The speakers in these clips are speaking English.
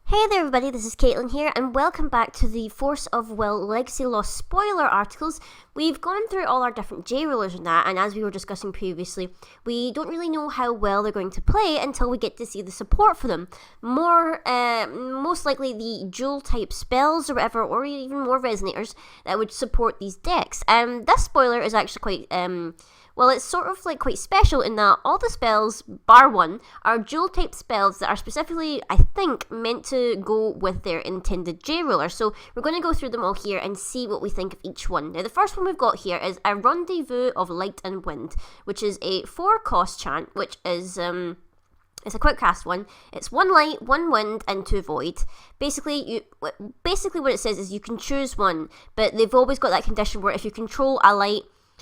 Hey there everybody, this is Caitlin here, and welcome back to the Force of Will Legacy Lost spoiler articles. We've gone through all our different J-rulers and that, and as we were discussing previously, we don't really know how well they're going to play until we get to see the support for them. Most likely the dual type spells or whatever, or even more resonators that would support these decks. This spoiler is actually quite, well, it's sort of like quite special in that all the spells, bar one, are dual type spells that are specifically, I think, meant to go with their intended J-ruler. So we're going to go through them all here and see what we think of each one. Now the first one we've got here is a Rendezvous of Light and Wind, which is a 4-cost chant, which is it's a quick cast one. It's 1 light, 1 wind, and 2 void. Basically what it says is you can choose one, but they've always got that condition where if you control a light,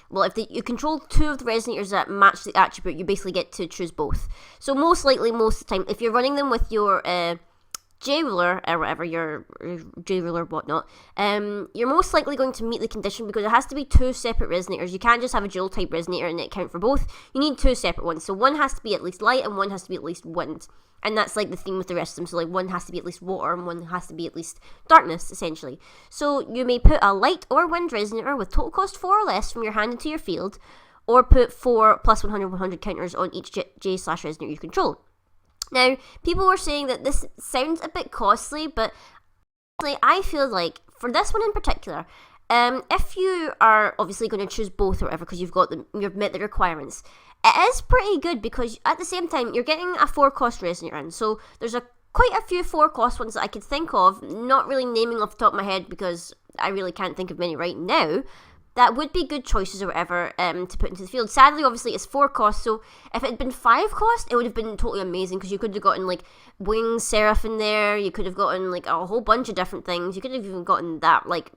well, if you control 2 of the resonators that match the attribute, you basically get to choose both. So most likely, most of the time, if you're running them with your J-ruler or whatever, your J-ruler whatnot, you're most likely going to meet the condition because it has to be 2 separate resonators. You can't just have a dual type resonator and it count for both. You need 2 separate ones. So one has to be at least light and one has to be at least wind. And that's like the theme with the rest of them. So like one has to be at least water and one has to be at least darkness, essentially. So you may put a light or wind resonator with total cost 4 or less from your hand into your field, or put 4 plus 100 counters on each J/resonator you control. Now, people were saying that this sounds a bit costly, but I feel like for this one in particular, if you are obviously going to choose both or whatever because you've met the requirements, it is pretty good because at the same time you're getting a 4-cost resonator in. So there's quite a few 4-cost ones that I could think of, not really naming off the top of my head because I really can't think of many right now, that would be good choices or whatever to put into the field. Sadly, obviously, it's 4 cost, so if it had been 5 cost, it would have been totally amazing because you could have gotten like Winged Seraph in there, you could have gotten like a whole bunch of different things, you could have even gotten that like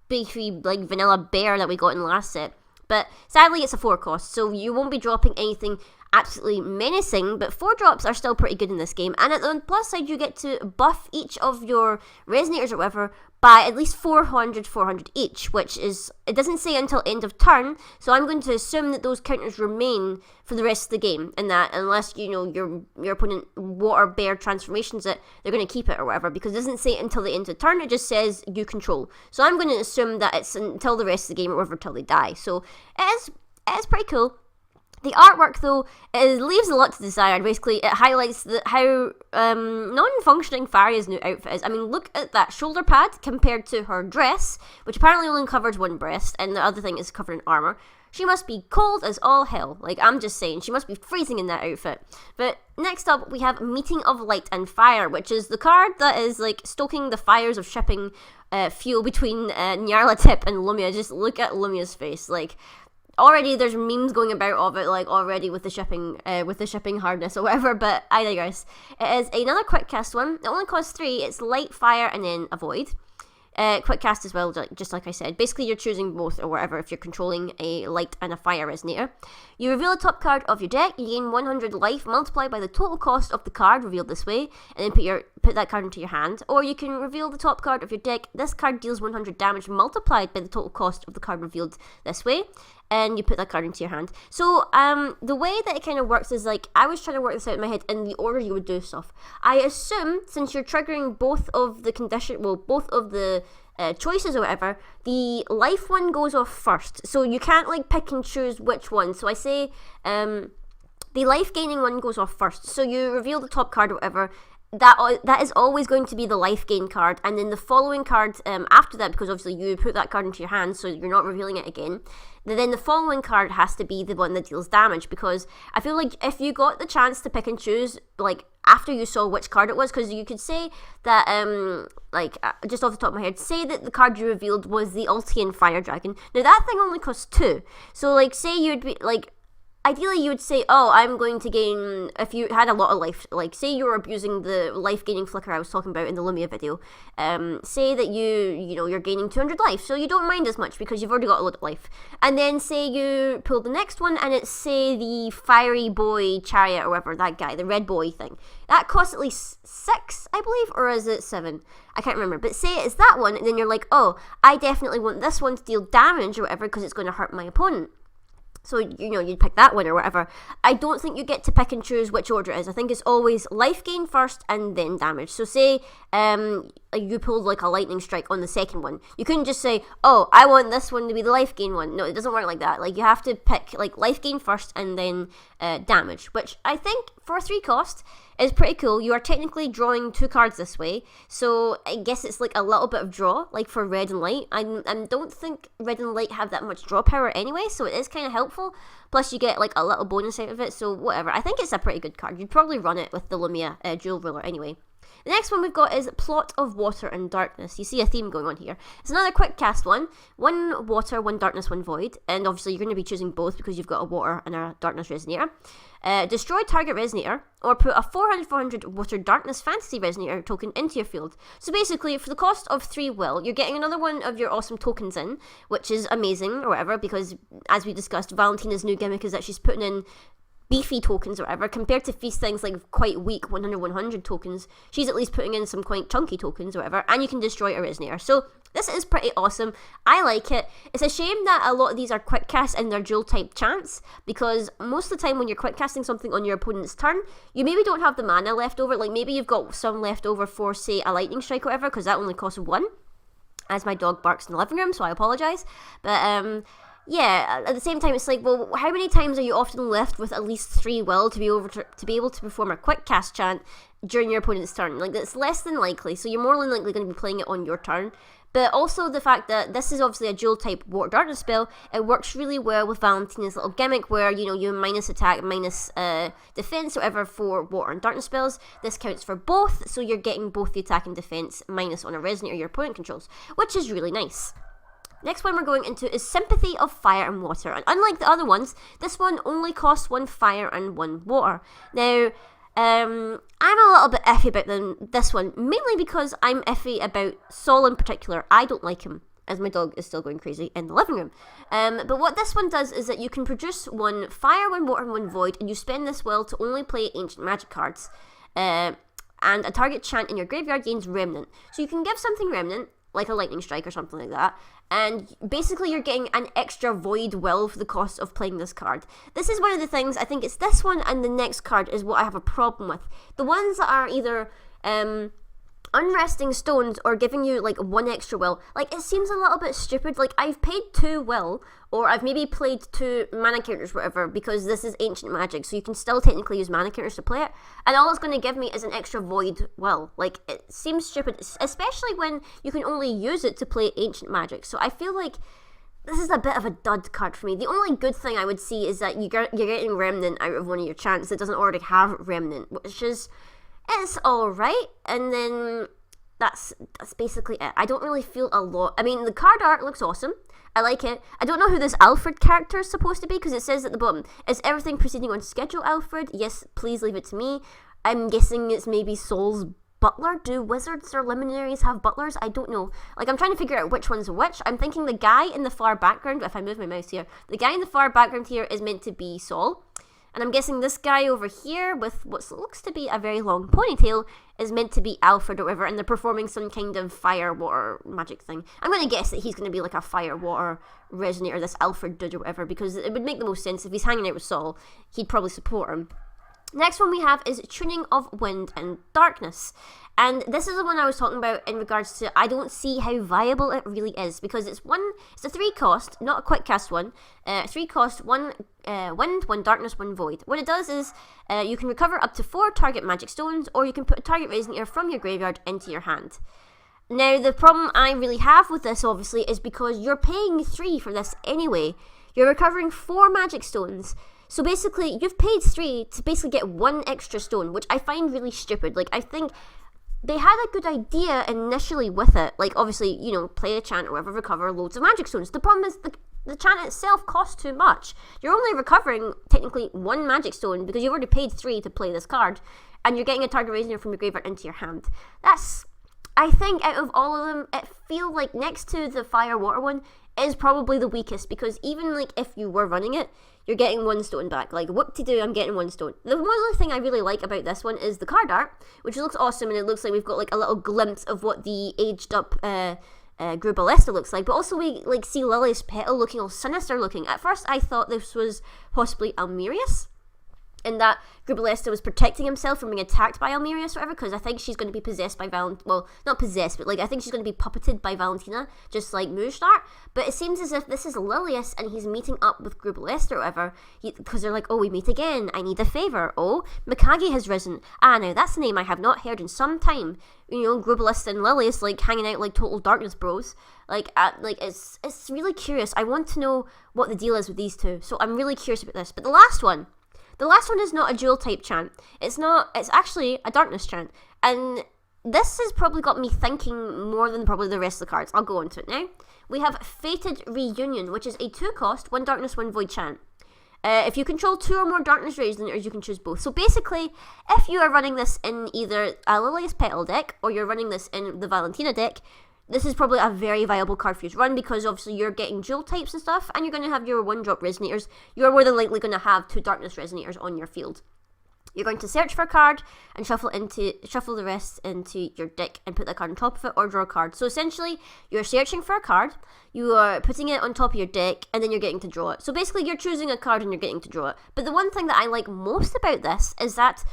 beefy like vanilla bear that we got in the last set. But sadly, it's a 4 cost, so you won't be dropping anything absolutely menacing, but 4 drops are still pretty good in this game. And on the plus side, you get to buff each of your resonators or whatever by at least 400 each, which is, it doesn't say until end of turn, so I'm going to assume that those counters remain for the rest of the game, and that unless, you know, your opponent water bear transformations it, they're going to keep it or whatever, because it doesn't say until the end of turn, it just says you control. So I'm going to assume that it's until the rest of the game or whatever, till they die. So it is pretty cool. The artwork, though, it leaves a lot to desire. Basically, it highlights how non-functioning Faria's new outfit is. I mean, look at that shoulder pad compared to her dress, which apparently only covers one breast, and the other thing is covered in armor. She must be cold as all hell. Like, I'm just saying, she must be freezing in that outfit. But next up, we have Meeting of Light and Fire, which is the card that is, like, stoking the fires of shipping fuel between Nyarlathotep and Lumia. Just look at Lumia's face, like... Already there's memes going about of it, like already with the shipping hardness or whatever, but I digress. It is another quick cast one. It only costs 3. It's light, fire, and then a void. Quick cast as well, just like I said. Basically, you're choosing both or whatever if you're controlling a light and a fire resonator. You reveal the top card of your deck. You gain 100 life multiplied by the total cost of the card revealed this way, and then put that card into your hand. Or you can reveal the top card of your deck. This card deals 100 damage multiplied by the total cost of the card revealed this way, and you put that card into your hand. So, the way that it kind of works is, like, I was trying to work this out in my head in the order you would do stuff. I assume, since you're triggering both of the choices or whatever, the life one goes off first. So you can't, like, pick and choose which one. So I say, the life gaining one goes off first. So you reveal the top card or whatever. That is always going to be the life gain card, and then the following card after that, because obviously you put that card into your hand, so you're not revealing it again. Then the following card has to be the one that deals damage, because I feel like if you got the chance to pick and choose, like after you saw which card it was, because you could say that, just off the top of my head, say that the card you revealed was the Ultian Fire Dragon. Now that thing only costs 2, so like say you'd be like. Ideally, you would say, oh, I'm going to gain, if you had a lot of life, like, say you were abusing the life-gaining flicker I was talking about in the Lumia video, say that you're gaining 200 life, so you don't mind as much because you've already got a lot of life. And then say you pull the next one, and it's, say, the Fiery Boy Chariot, or whatever, that guy, the red boy thing. That costs at least 6, I believe, or is it 7? I can't remember, but say it's that one, and then you're like, oh, I definitely want this one to deal damage or whatever because it's going to hurt my opponent. So, you'd pick that one or whatever. I don't think you get to pick and choose which order it is. I think it's always life gain first and then damage. So say you pulled like a lightning strike on the second one. You couldn't just say, oh, I want this one to be the life gain one. No, it doesn't work like that. Like, you have to pick like life gain first and then damage, which I think for a 3 cost is pretty cool. You are technically drawing 2 cards this way, so I guess it's like a little bit of draw, like for red and light. I don't think red and light have that much draw power anyway, so it is kind of helpful. Plus you get like a little bonus out of it, so whatever. I think it's a pretty good card. You'd probably run it with the Lumia Jewel Ruler anyway. The next one we've got is Plot of Water and Darkness. You see a theme going on here. It's another quick cast one. 1 water, 1 darkness, 1 void. And obviously you're going to be choosing both because you've got a water and a darkness resonator. Destroy target resonator, or put a 400/400 water darkness fantasy resonator token into your field. So basically, for the cost of 3 will, you're getting another one of your awesome tokens in, which is amazing or whatever, because as we discussed, Valentina's new gimmick is that she's putting in beefy tokens or whatever, compared to Feast things like quite weak 100/100 tokens. She's at least putting in some quite chunky tokens or whatever, and you can destroy a resonator. So this is pretty awesome. I like it. It's a shame that a lot of these are quick casts and they're dual type chants, because most of the time when you're quick casting something on your opponent's turn, you maybe don't have the mana left over. Like maybe you've got some left over for, say, a lightning strike or whatever, because that only costs 1. As my dog barks in the living room, so I apologise. But yeah, at the same time, it's like, well, how many times are you often left with at least 3 will to be able to perform a quick cast chant during your opponent's turn? Like, that's less than likely, so you're more than likely going to be playing it on your turn. But also the fact that this is obviously a dual type Water Darkness spell, it works really well with Valentina's little gimmick where, you minus attack, minus defense, whatever, for Water and Darkness spells. This counts for both, so you're getting both the attack and defense minus on a resonator your opponent controls, which is really nice. Next one we're going into is Sympathy of Fire and Water, and unlike the other ones, this one only costs 1 fire and 1 water. Now, I'm a little bit iffy about this one, mainly because I'm iffy about Sol in particular. I don't like him, as my dog is still going crazy in the living room. But what this one does is that you can produce 1 fire, 1 water, and 1 void, and you spend this will to only play ancient magic cards. And a target chant in your graveyard gains Remnant. So you can give something Remnant, like a lightning strike or something like that, and basically you're getting an extra void will for the cost of playing this card. This is one of the things, I think it's this one and the next card is what I have a problem with. The ones that are either unresting stones or giving you like 1 extra will, like, it seems a little bit stupid. Like, I've paid 2 will, or I've maybe played 2 mana counters, whatever, because this is ancient magic, so you can still technically use mana counters to play it, and all it's going to give me is an extra void will. Like, it seems stupid, especially when you can only use it to play ancient magic. So I feel like this is a bit of a dud card for me. The only good thing I would see is that you're getting Remnant out of one of your chants that doesn't already have Remnant, which is, it's alright, and then that's basically it. I don't really feel a lot. I mean, the card art looks awesome. I like it. I don't know who this Alfred character is supposed to be, because it says at the bottom, is everything proceeding on schedule, Alfred? Yes, please leave it to me. I'm guessing it's maybe Sol's butler. Do wizards or luminaries have butlers? I don't know. Like, I'm trying to figure out which one's which. I'm thinking the guy in the far background, if I move my mouse here, the guy in the far background here is meant to be Sol. And I'm guessing this guy over here with what looks to be a very long ponytail is meant to be Alfred or whatever, and they're performing some kind of fire water magic thing. I'm going to guess that he's going to be like a fire water resonator, this Alfred dude or whatever, because it would make the most sense. If he's hanging out with Sol, he'd probably support him. Next one we have is Tuning of Wind and Darkness. And this is the one I was talking about in regards to I don't see how viable it really is, because it's a 3 cost, not a quick cast one. 3 cost, 1 wind, 1 darkness, 1 void. What it does is you can recover up to 4 target magic stones, or you can put a target resonator from your graveyard into your hand. Now, the problem I really have with this, obviously, is because you're paying 3 for this anyway. You're recovering 4 magic stones. So basically, you've paid 3 to basically get 1 extra stone, which I find really stupid. Like, I think they had a good idea initially with it. Like, obviously, play a chant or whatever, recover loads of magic stones. The problem is the chant itself costs too much. You're only recovering, technically, 1 magic stone because you've already paid 3 to play this card, and you're getting a target resonator from your graveyard into your hand. I think out of all of them, it feels like next to the fire water one is probably the weakest, because even like if you were running it, you're getting 1 stone back. Like, whoop-de-doo, I'm getting 1 stone. The one other thing I really like about this one is the card art, which looks awesome, and it looks like we've got like a little glimpse of what the aged up Group Ballista looks like, but also we like see Lilius Petal looking all sinister looking. At first I thought this was possibly Almerius, and that Group Ballista was protecting himself from being attacked by Almerius or whatever, because I think she's going to be possessed by well, not possessed, but like I think she's going to be puppeted by Valentina, just like Moonstart. But it seems as if this is Lilius and he's meeting up with Group Ballista or whatever, because they're like, oh, we meet again, I need a favour. Oh, Mikage has risen. Now that's a name I have not heard in some time. You know, Group Ballista and Lilius like hanging out like total darkness bros. Like it's really curious. I want to know what the deal is with these two, so I'm really curious about this. But the last one is not a dual type chant. It's actually a darkness chant. And this has probably got me thinking more than probably the rest of the cards. I'll go into it now. We have Fated Reunion, which is a 2-cost, 1 darkness, 1 void chant. If you control 2 or more darkness resonators, you can choose both. So basically, if you are running this in either a Lilius Petal deck, or you're running this in the Valentina deck, this is probably a very viable card for you to run, because obviously you're getting dual types and stuff, and you're going to have your 1-drop resonators. You're more than likely going to have 2 darkness resonators on your field. You're going to search for a card and shuffle the rest into your deck and put that card on top of it, or draw a card. So essentially, you're searching for a card, you are putting it on top of your deck, and then you're getting to draw it. So basically, you're choosing a card and you're getting to draw it. But the one thing that I like most about this is that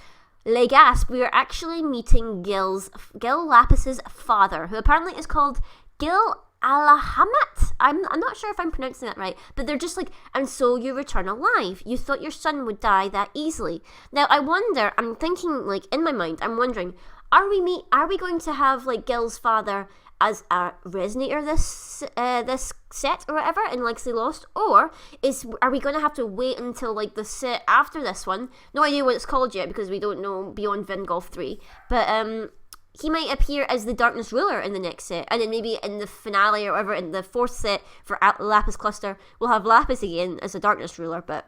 Legasp, we are actually meeting Gil Lapis's father, who apparently is called Gil Alahamat. I'm not sure if I'm pronouncing that right, but they're just like, and so you return alive. You thought your son would die that easily. Now I wonder, I'm thinking like in my mind, I'm wondering, are we going to have like Gil's father as a resonator this set or whatever in Legacy Lost, or are we going to have to wait until like the set after this one? No idea what it's called yet, because we don't know beyond Vingolf 3, but he might appear as the Darkness Ruler in the next set, and then maybe in the finale or whatever, in the 4th set for Lapis Cluster, we'll have Lapis again as a Darkness Ruler, but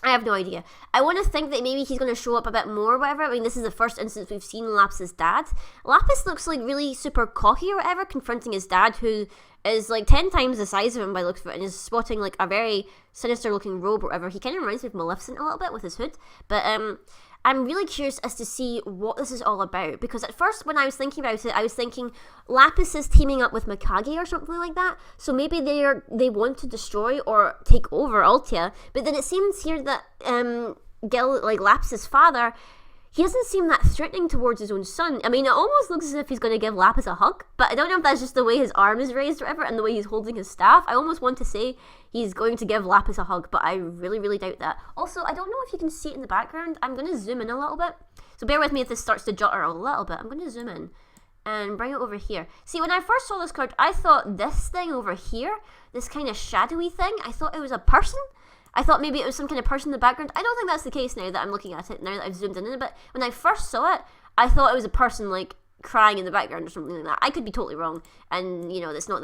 I have no idea. I want to think that maybe he's going to show up a bit more or whatever. I mean, this is the first instance we've seen Lapis's dad. Lapis looks like really super cocky or whatever, confronting his dad, who is like 10 times the size of him by the looks of it, and is spotting like a very sinister looking robe or whatever. He kind of reminds me of Maleficent a little bit with his hood, but I'm really curious as to see what this is all about, because at first when I was thinking about it, I was thinking Lapis is teaming up with Mikage or something like that, so maybe they want to destroy or take over Altia. But then it seems here that Lapis's father, he doesn't seem that threatening towards his own son. I mean, it almost looks as if he's going to give Lapis a hug, but I don't know if that's just the way his arm is raised or whatever, and the way he's holding his staff. I almost want to say he's going to give Lapis a hug, but I really, really doubt that. Also, I don't know if you can see it in the background. I'm going to zoom in a little bit, so bear with me if this starts to jutter a little bit. I'm going to zoom in and bring it over here. See, when I first saw this card, I thought this thing over here, this kind of shadowy thing, I thought it was a person. I thought maybe it was some kind of person in the background. I don't think that's the case now that I'm looking at it, now that I've zoomed in it. But when I first saw it, I thought it was a person like crying in the background or something like that. I could be totally wrong, and you know, it's not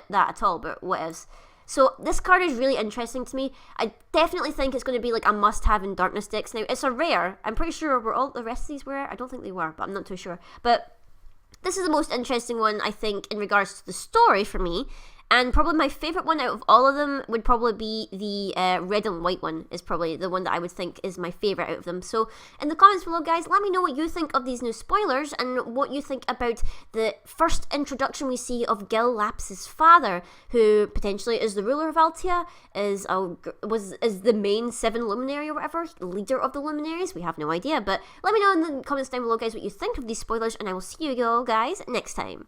that at all, but what else? So this card is really interesting to me. I definitely think it's going to be like a must-have in Darkness decks. Now, it's a rare. I'm pretty sure were all the rest of these were. I don't think they were, but I'm not too sure. But this is the most interesting one, I think, in regards to the story for me. And probably my favourite one out of all of them would probably be the red and white one, is probably the one that I would think is my favourite out of them. So in the comments below, guys, let me know what you think of these new spoilers and what you think about the first introduction we see of Gil Lapis's father, who potentially is the ruler of Altia, is the main 7 luminary or whatever, leader of the luminaries. We have no idea, but let me know in the comments down below, guys, what you think of these spoilers, and I will see you all guys next time.